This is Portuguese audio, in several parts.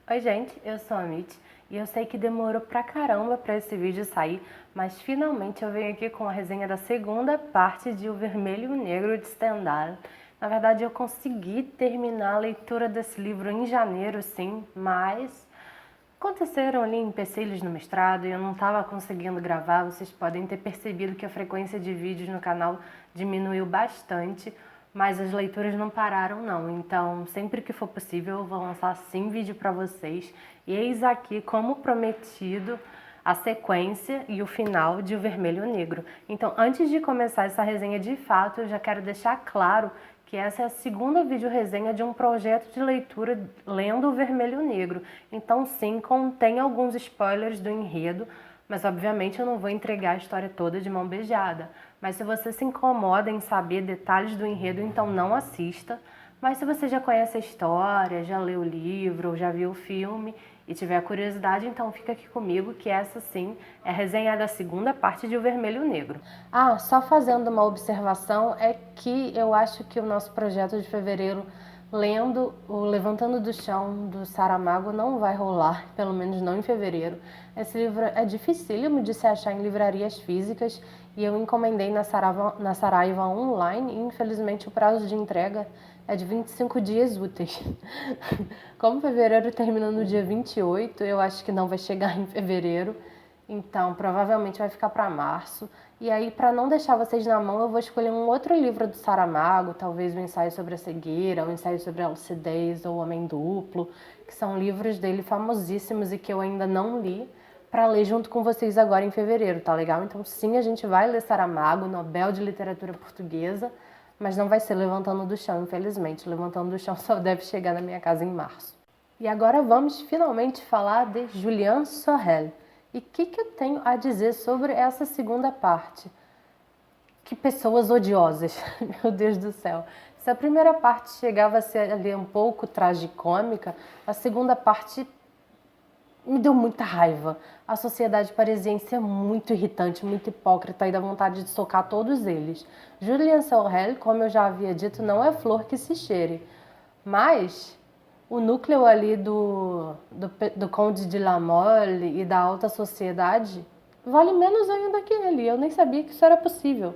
Oi gente, eu sou a Mitty e eu sei que demorou pra caramba pra esse vídeo sair, mas finalmente eu venho aqui com a resenha da segunda parte de O Vermelho e o Negro de Stendhal. Na verdade eu consegui terminar a leitura desse livro em janeiro sim, mas aconteceram ali empecilhos no mestrado e eu não estava conseguindo gravar. Vocês podem ter percebido que a frequência de vídeos no canal diminuiu bastante, mas as leituras não pararam não. Então, sempre que for possível, eu vou lançar sim vídeo para vocês. E eis aqui, como prometido, a sequência e o final de O Vermelho e o Negro. Então, antes de começar essa resenha de fato, eu já quero deixar claro que essa é a segunda vídeo-resenha de um projeto de leitura lendo O Vermelho e o Negro. Então, sim, contém alguns spoilers do enredo, mas obviamente eu não vou entregar a história toda de mão beijada. Mas se você se incomoda em saber detalhes do enredo, então não assista. Mas se você já conhece a história, já leu o livro ou já viu o filme e tiver curiosidade, então fica aqui comigo que essa sim é a resenha da segunda parte de O Vermelho e o Negro. Ah, só fazendo uma observação, é que eu acho que o nosso projeto de fevereiro lendo o Levantando do Chão do Saramago não vai rolar, pelo menos não em fevereiro. Esse livro é dificílimo de se achar em livrarias físicas e eu encomendei na Saraiva online e infelizmente o prazo de entrega é de 25 dias úteis. Como fevereiro termina no dia 28, eu acho que não vai chegar em fevereiro, então provavelmente vai ficar para março. E aí, para não deixar vocês na mão, eu vou escolher um outro livro do Saramago, talvez o Ensaio sobre a Cegueira, o Ensaio sobre a Lucidez ou O Homem Duplo, que são livros dele famosíssimos e que eu ainda não li, para ler junto com vocês agora em fevereiro, tá legal? Então sim, a gente vai ler Saramago, Nobel de Literatura Portuguesa, mas não vai ser Levantando do Chão, infelizmente. Levantando do Chão só deve chegar na minha casa em março. E agora vamos finalmente falar de Julien Sorel. E o que eu tenho a dizer sobre essa segunda parte? Que pessoas odiosas, meu Deus do céu. Se a primeira parte chegava a ser ali um pouco tragicômica, a segunda parte me deu muita raiva. A sociedade parisiense é muito irritante, muito hipócrita e dá vontade de socar todos eles. Julien Sorel, como eu já havia dito, não é flor que se cheire. Mas o núcleo ali do Conde de La Mole e da alta sociedade vale menos ainda que ele. Eu nem sabia que isso era possível.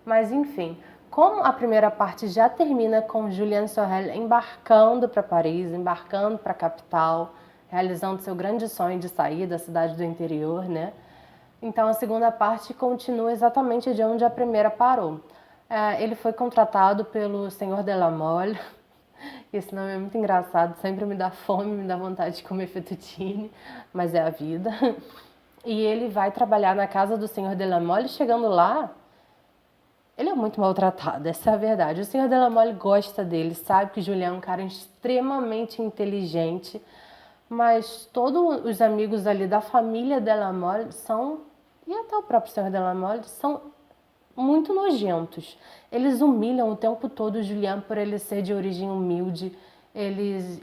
Mas enfim, como a primeira parte já termina com Julien Sorel embarcando para Paris, embarcando para a capital, realizando seu grande sonho de sair da cidade do interior, né? Então a segunda parte continua exatamente de onde a primeira parou. Ele foi contratado pelo Senhor de la Mole. Esse nome é muito engraçado, sempre me dá fome, me dá vontade de comer fettuccine, mas é a vida. E ele vai trabalhar na casa do Senhor de la Mole, chegando lá, ele é muito maltratado, essa é a verdade. O Senhor de la Mole gosta dele, sabe que Julian é um cara extremamente inteligente, mas todos os amigos ali da família de la Mole são, e até o próprio Senhor de la Mole, são muito nojentos. Eles humilham o tempo todo o Julian por ele ser de origem humilde. Eles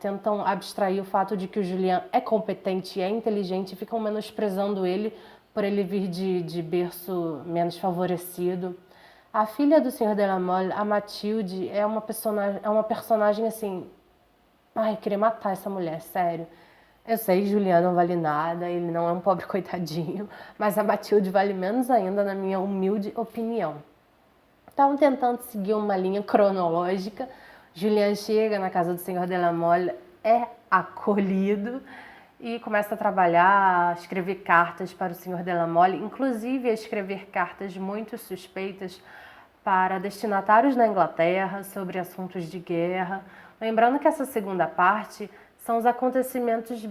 tentam abstrair o fato de que o Julian é competente, é inteligente, e ficam menosprezando ele por ele vir de berço menos favorecido. A filha do Senhor de la Mole, a Mathilde, é uma personagem assim... Ai, eu queria matar essa mulher, sério. Eu sei, Julian não vale nada, ele não é um pobre coitadinho, mas a Mathilde vale menos ainda, na minha humilde opinião. Estavam tentando seguir uma linha cronológica. Julian chega na casa do Senhor de la Mole, é acolhido e começa a trabalhar, a escrever cartas para o Senhor de la Mole, inclusive a escrever cartas muito suspeitas para destinatários na Inglaterra sobre assuntos de guerra. Lembrando que essa segunda parte são os acontecimentos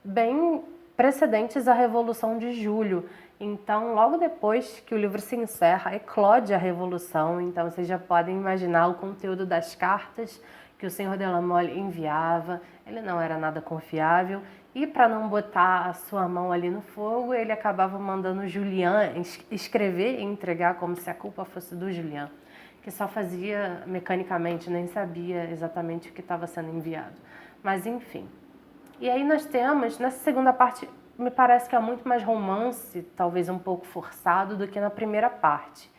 bem precedentes à Revolução de Julho. Então, logo depois que o livro se encerra, eclode a Revolução. Então, vocês já podem imaginar o conteúdo das cartas que o Senhor de la Mole enviava. Ele não era nada confiável. E para não botar a sua mão ali no fogo, ele acabava mandando Julian escrever e entregar como se a culpa fosse do Julian, que só fazia mecanicamente, nem sabia exatamente o que estava sendo enviado. Mas enfim. E aí nós temos, nessa segunda parte, me parece que é muito mais romance, talvez um pouco forçado, do que na primeira parte.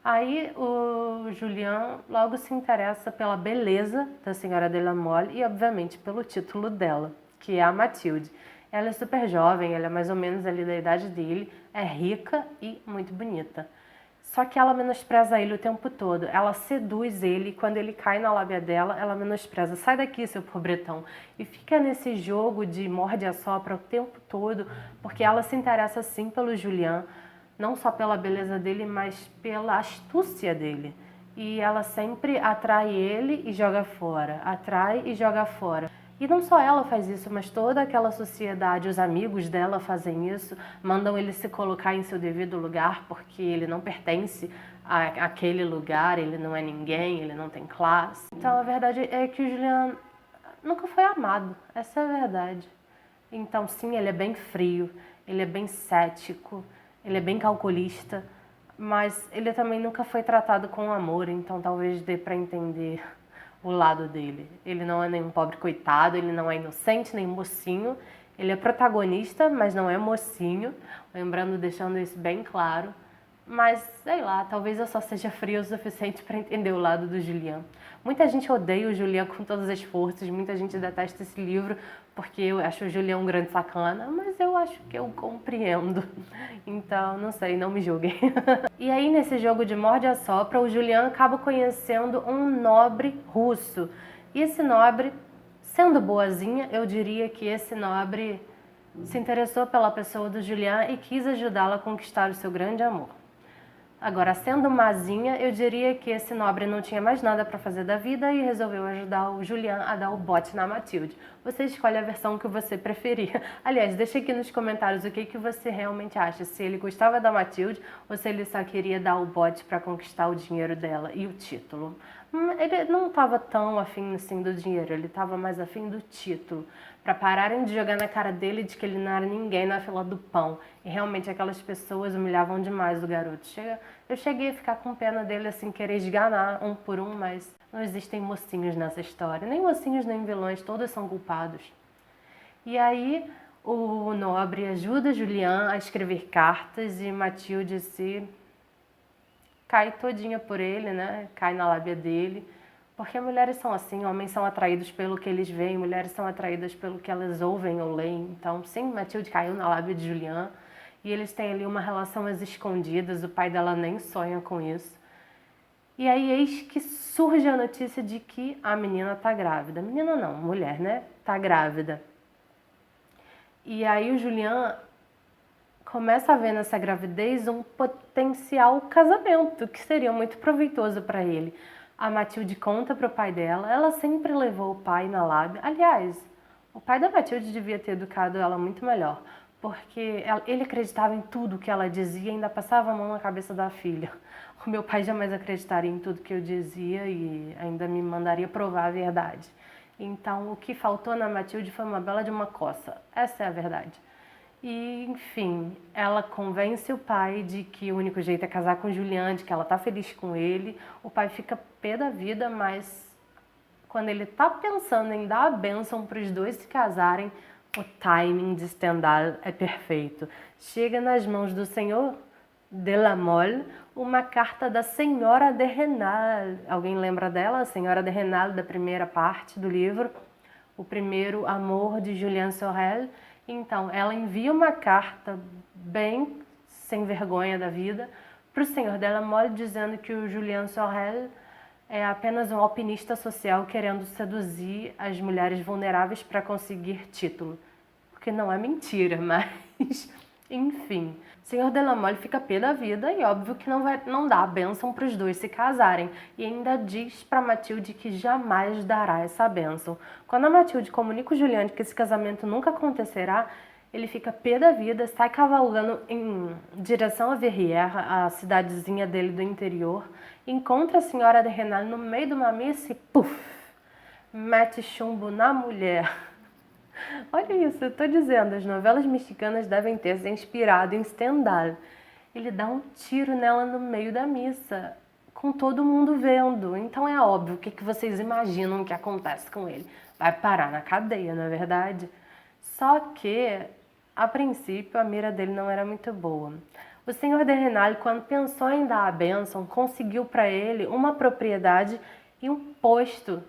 Aí o Julian logo se interessa pela beleza da Senhora de la Mole e, obviamente, pelo título dela. que é a Mathilde. Ela é super jovem, ela é mais ou menos ali da idade dele, é rica e muito bonita. Só que ela menospreza ele o tempo todo. Ela seduz ele e quando ele cai na lábia dela, ela menospreza. Sai daqui, seu pobretão. E fica nesse jogo de morde e assopra o tempo todo, porque ela se interessa sim pelo Julian, não só pela beleza dele, mas pela astúcia dele. E ela sempre atrai ele e joga fora, atrai e joga fora. E não só ela faz isso, mas toda aquela sociedade, os amigos dela fazem isso, mandam ele se colocar em seu devido lugar porque ele não pertence àquele lugar, ele não é ninguém, ele não tem classe. Então a verdade é que o Julian nunca foi amado, essa é a verdade. Então sim, ele é bem frio, ele é bem cético, ele é bem calculista, mas ele também nunca foi tratado com amor, então talvez dê para entender o lado dele. Ele não é nem um pobre coitado, ele não é inocente nem mocinho, ele é protagonista, mas não é mocinho, lembrando, deixando isso bem claro. Mas, sei lá, talvez eu só seja fria o suficiente para entender o lado do Julian. Muita gente odeia o Julian com todas as forças, muita gente detesta esse livro porque eu acho o Julian um grande sacana, mas eu acho que eu compreendo. Então, não sei, não me julguem. E aí, nesse jogo de morde e assopra, o Julian acaba conhecendo um nobre russo. E esse nobre, sendo boazinha, eu diria que esse nobre se interessou pela pessoa do Julian e quis ajudá-la a conquistar o seu grande amor. Agora, sendo mazinha, eu diria que esse nobre não tinha mais nada para fazer da vida e resolveu ajudar o Julian a dar o bote na Mathilde. Você escolhe a versão que você preferir. Aliás, deixa aqui nos comentários o que você realmente acha. Se ele gostava da Mathilde ou se ele só queria dar o bote para conquistar o dinheiro dela e o título. Ele não estava tão afim assim do dinheiro, ele estava mais afim do título. Para pararem de jogar na cara dele de que ele não era ninguém na fila do pão. E realmente aquelas pessoas humilhavam demais o garoto. Eu cheguei a ficar com pena dele, assim, querer esganar um por um, mas não existem mocinhos nessa história. Nem mocinhos, nem vilões, todos são culpados. E aí o nobre ajuda Julian a escrever cartas e Mathilde se cai todinha por ele, né? Cai na lábia dele. Porque mulheres são assim, homens são atraídos pelo que eles veem, mulheres são atraídas pelo que elas ouvem ou leem. Então, sim, Mathilde caiu na lábia de Julian e eles têm ali uma relação às escondidas, o pai dela nem sonha com isso. E aí eis que surge a notícia de que a menina tá grávida. Menina não, mulher, né? Tá grávida. E aí o Julian começa a ver nessa gravidez um potencial casamento, que seria muito proveitoso para ele. A Mathilde conta para o pai dela, ela sempre levou o pai na lábia. Aliás, o pai da Mathilde devia ter educado ela muito melhor, porque ele acreditava em tudo que ela dizia e ainda passava a mão na cabeça da filha. O meu pai jamais acreditaria em tudo que eu dizia e ainda me mandaria provar a verdade. Então, o que faltou na Mathilde foi uma bela de uma coça. Essa é a verdade. E, enfim, ela convence o pai de que o único jeito é casar com o Julian, de que ela tá feliz com ele. O pai fica pé da vida, mas quando ele tá pensando em dar a bênção para os dois se casarem, o timing de Stendhal é perfeito. Chega nas mãos do senhor de la Mole uma carta da senhora de Rênal. Alguém lembra dela? A senhora de Rênal, da primeira parte do livro, O Primeiro Amor de Julien Sorel. Então, ela envia uma carta bem sem vergonha da vida para o senhor de la Mole dizendo que o Julien Sorel é apenas um alpinista social querendo seduzir as mulheres vulneráveis para conseguir título. Porque não é mentira, mas enfim. O senhor de la Mole fica pé da vida e óbvio que não dá a bênção para os dois se casarem. E ainda diz para Mathilde que jamais dará essa bênção. Quando a Mathilde comunica o Julian que esse casamento nunca acontecerá, ele fica pé da vida, sai cavalgando em direção a Verrières, a cidadezinha dele do interior, encontra a senhora de Rênal no meio de uma missa e puf, mete chumbo na mulher. Olha isso, eu tô dizendo, as novelas mexicanas devem ter se inspirado em Stendhal. Ele dá um tiro nela no meio da missa, com todo mundo vendo. Então é óbvio o que vocês imaginam que acontece com ele. Vai parar na cadeia, não é verdade? Só que, a princípio, a mira dele não era muito boa. O senhor de Rênal, quando pensou em dar a bênção, conseguiu para ele uma propriedade e um posto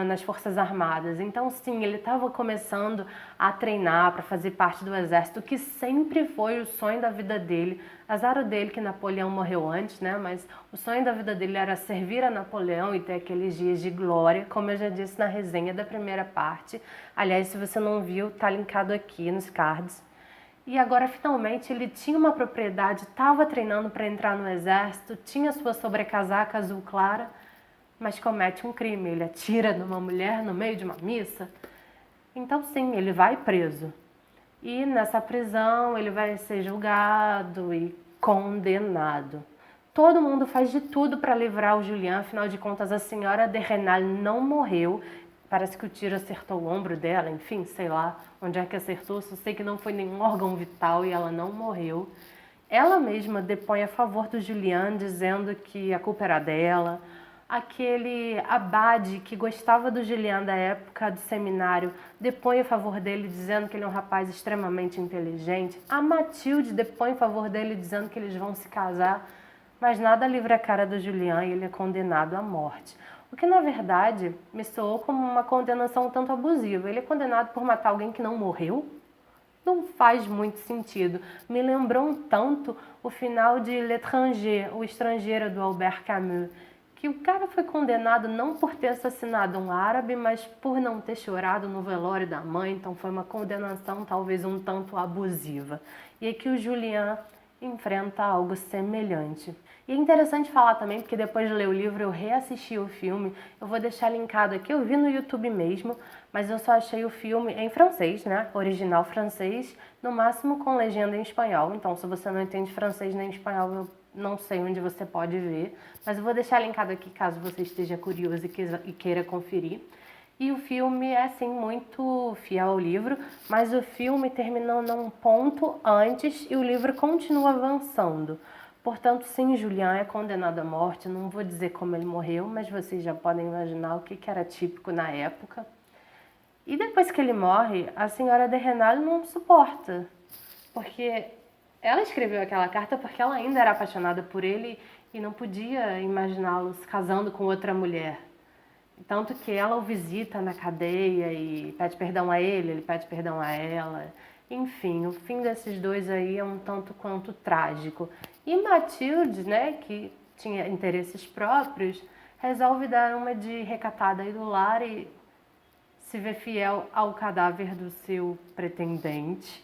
nas Forças Armadas. Então, sim, ele estava começando a treinar para fazer parte do exército, que sempre foi o sonho da vida dele. Azar o dele que Napoleão morreu antes, né? Mas o sonho da vida dele era servir a Napoleão e ter aqueles dias de glória, como eu já disse na resenha da primeira parte. Aliás, se você não viu, tá linkado aqui nos cards. E agora, finalmente, ele tinha uma propriedade, estava treinando para entrar no exército, tinha sua sobrecasaca azul clara, mas comete um crime. Ele atira numa mulher no meio de uma missa. Então, sim, ele vai preso. E nessa prisão ele vai ser julgado e condenado. Todo mundo faz de tudo para livrar o Julian, afinal de contas a senhora de Renal não morreu. Parece que o tiro acertou o ombro dela, enfim, sei lá onde é que acertou, só sei que não foi nenhum órgão vital e ela não morreu. Ela mesma depõe a favor do Julian, dizendo que a culpa era dela. Aquele abade que gostava do Julian da época do seminário depõe a favor dele, dizendo que ele é um rapaz extremamente inteligente. A Matilde depõe a favor dele, dizendo que eles vão se casar. Mas nada livra a cara do Julian e ele é condenado à morte. O que, na verdade, me soou como uma condenação um tanto abusiva. Ele é condenado por matar alguém que não morreu? Não faz muito sentido. Me lembrou um tanto o final de L'Étranger, O Estrangeiro, do Albert Camus, que o cara foi condenado não por ter assassinado um árabe, mas por não ter chorado no velório da mãe, então foi uma condenação talvez um tanto abusiva. E aqui o Julian enfrenta algo semelhante. E é interessante falar também, porque depois de ler o livro eu reassisti o filme, eu vou deixar linkado aqui, eu vi no YouTube mesmo, mas eu só achei o filme em francês, né, original francês, no máximo com legenda em espanhol, então se você não entende francês nem espanhol, eu não sei onde você pode ver, mas eu vou deixar linkado aqui caso você esteja curioso e queira conferir. E o filme é, sim, muito fiel ao livro, mas o filme termina num ponto antes e o livro continua avançando. Portanto, sim, Julian é condenado à morte. Não vou dizer como ele morreu, mas vocês já podem imaginar o que era típico na época. E depois que ele morre, a senhora de Renal não suporta, porque ela escreveu aquela carta porque ela ainda era apaixonada por ele e não podia imaginá-lo se casando com outra mulher. Tanto que ela o visita na cadeia e pede perdão a ele pede perdão a ela. Enfim, o fim desses dois aí é um tanto quanto trágico. E Matilde, né, que tinha interesses próprios, resolve dar uma de recatada e do lar e se vê fiel ao cadáver do seu pretendente.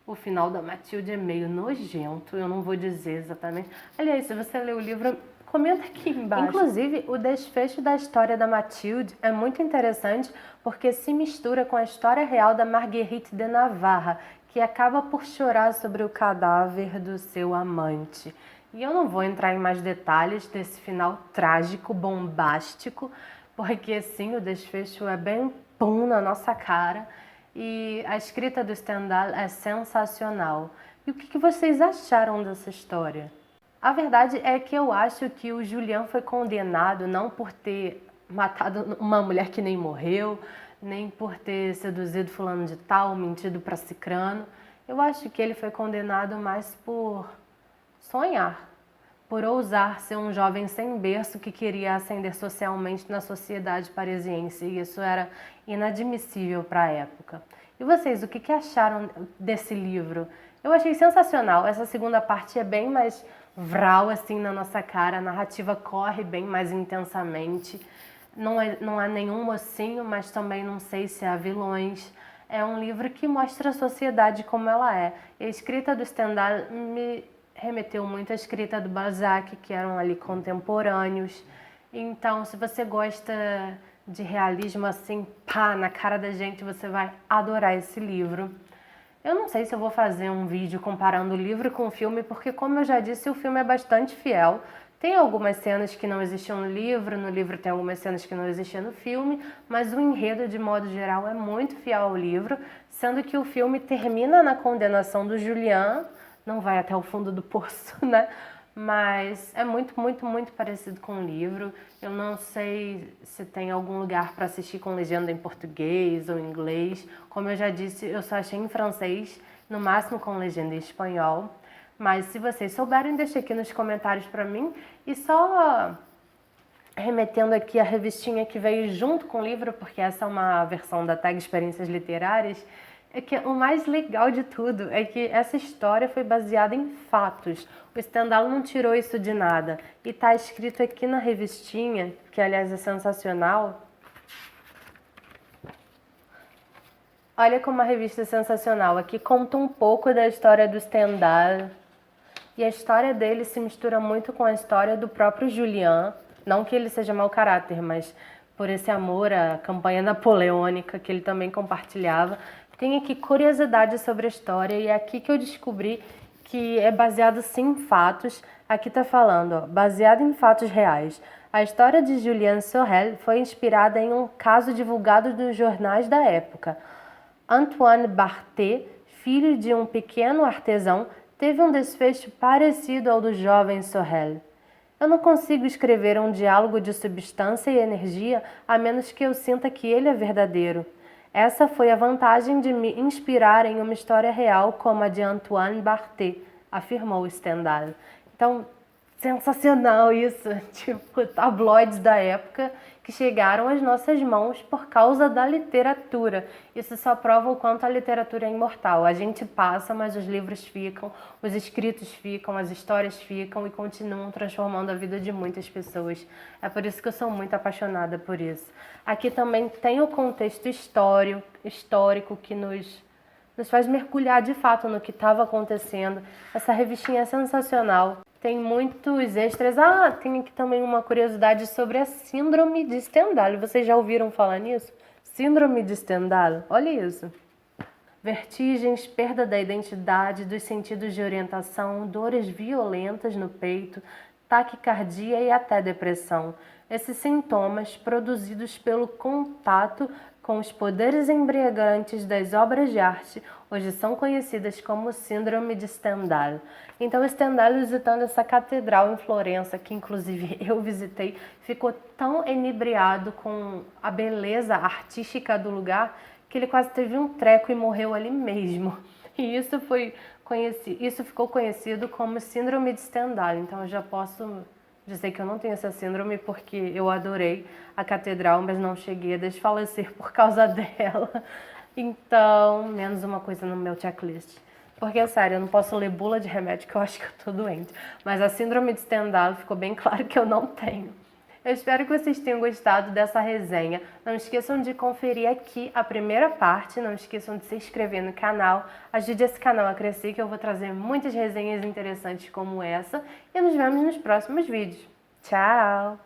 O final da Matilde é meio nojento, eu não vou dizer exatamente. Aliás, se você ler o livro, comenta aqui embaixo. Inclusive, o desfecho da história da Matilde é muito interessante porque se mistura com a história real da Marguerite de Navarra, que acaba por chorar sobre o cadáver do seu amante. E eu não vou entrar em mais detalhes desse final trágico, bombástico, porque sim, o desfecho é bem pum na nossa cara. E a escrita do Stendhal é sensacional. E o que vocês acharam dessa história? A verdade é que eu acho que o Julian foi condenado não por ter matado uma mulher que nem morreu, nem por ter seduzido fulano de tal, mentido para cicrano. Eu acho que ele foi condenado mais por sonhar, por ousar ser um jovem sem berço que queria ascender socialmente na sociedade parisiense. E isso era inadmissível para a época. E vocês, o que acharam desse livro? Eu achei sensacional. Essa segunda parte é bem mais vral, assim, na nossa cara. A narrativa corre bem mais intensamente. Não há nenhum mocinho, mas também não sei se há vilões. É um livro que mostra a sociedade como ela é. E a escrita do Stendhal me remeteu muito à escrita do Balzac, que eram ali contemporâneos. Então, se você gosta de realismo assim, pá, na cara da gente, você vai adorar esse livro. Eu não sei se eu vou fazer um vídeo comparando o livro com o filme, porque, como eu já disse, o filme é bastante fiel. Tem algumas cenas que não existiam no livro tem algumas cenas que não existiam no filme, mas o enredo, de modo geral, é muito fiel ao livro, sendo que o filme termina na condenação do Julian, não vai até o fundo do poço, né? Mas é muito, muito, muito parecido com o livro. Eu não sei se tem algum lugar para assistir com legenda em português ou em inglês. Como eu já disse, eu só achei em francês, no máximo com legenda em espanhol. Mas se vocês souberem, deixem aqui nos comentários para mim. E só remetendo aqui a revistinha que veio junto com o livro, porque essa é uma versão da tag Experiências Literárias, é que o mais legal de tudo é que essa história foi baseada em fatos. O Stendhal não tirou isso de nada. E está escrito aqui na revistinha, que aliás é sensacional. Olha como a revista é sensacional. Aqui conta um pouco da história do Stendhal. E a história dele se mistura muito com a história do próprio Julian. Não que ele seja mau caráter, mas por esse amor à campanha napoleônica que ele também compartilhava. Tem aqui curiosidades sobre a história e é aqui que eu descobri que é baseado sim em fatos. Aqui está falando, ó, baseado em fatos reais. A história de Julien Sorel foi inspirada em um caso divulgado nos jornais da época. Antoine Barthé, filho de um pequeno artesão, teve um desfecho parecido ao do jovem Sorel. Eu não consigo escrever um diálogo de substância e energia a menos que eu sinta que ele é verdadeiro. Essa foi a vantagem de me inspirar em uma história real como a de Antoine Barthé, afirmou Stendhal. Então, sensacional isso, tipo, tabloides da época que chegaram às nossas mãos por causa da literatura. Isso só prova o quanto a literatura é imortal. A gente passa, mas os livros ficam, os escritos ficam, as histórias ficam e continuam transformando a vida de muitas pessoas. É por isso que eu sou muito apaixonada por isso. Aqui também tem o contexto histórico que nos faz mergulhar de fato no que estava acontecendo. Essa revistinha é sensacional. Tem muitos extras. Tem aqui também uma curiosidade sobre a síndrome de Stendhal. Vocês já ouviram falar nisso? Síndrome de Stendhal? Olha isso. Vertigens, perda da identidade, dos sentidos de orientação, dores violentas no peito, taquicardia e até depressão. Esses sintomas, produzidos pelo contato com os poderes embriagantes das obras de arte, hoje são conhecidas como Síndrome de Stendhal. Então, Stendhal, visitando essa catedral em Florença, que inclusive eu visitei, ficou tão enebriado com a beleza artística do lugar que ele quase teve um treco e morreu ali mesmo. E isso ficou conhecido como Síndrome de Stendhal. Então, eu já posso dizer que eu não tenho essa síndrome porque eu adorei a catedral, mas não cheguei a desfalecer por causa dela. Então, menos uma coisa no meu checklist. Porque, sério, eu não posso ler bula de remédio que eu acho que eu tô doente. Mas a síndrome de Stendhal ficou bem claro que eu não tenho. Eu espero que vocês tenham gostado dessa resenha. Não esqueçam de conferir aqui a primeira parte. Não esqueçam de se inscrever no canal. Ajude esse canal a crescer, que eu vou trazer muitas resenhas interessantes como essa. E nos vemos nos próximos vídeos. Tchau!